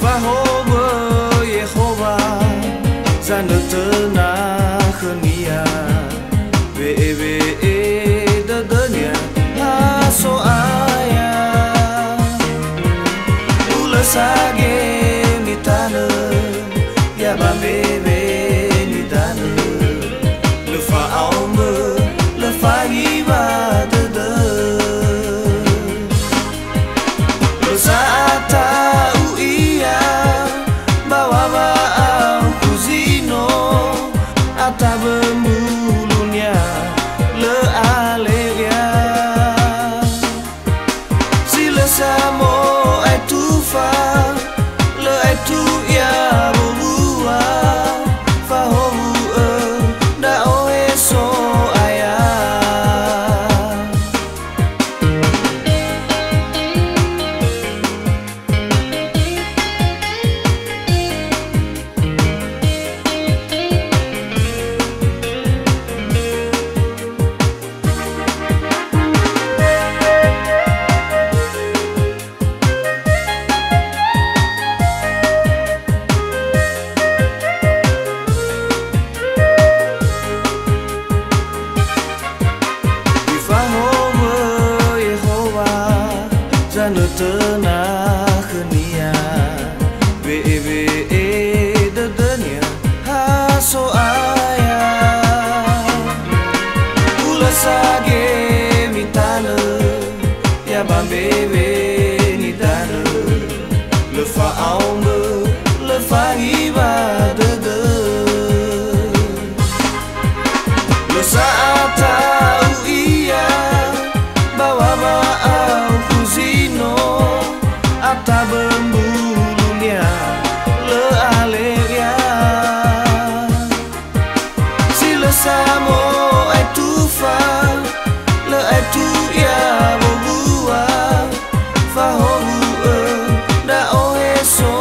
Fahome Yehova Zane tenah khenia Be de dunia Haso aya Ula sage mitane Ya bambebe ni dane Le fa aume Le fa iba de Le saata uia Bawa au kuzino Ata bemulunya Le aleria Si le samo ai tufa Le ai tu ya bubua Fahomu da oe so aya Zane tenah khenia Be de dunia Haso aya Ula sage mitane Ya bambebe ni dane Le fa aume Le fa iba de Le saata uia Bawa au kuzino Ata bembulunya Le aleria Si le samo ai tufa Le ai tu ya bobua Fahomu da oe so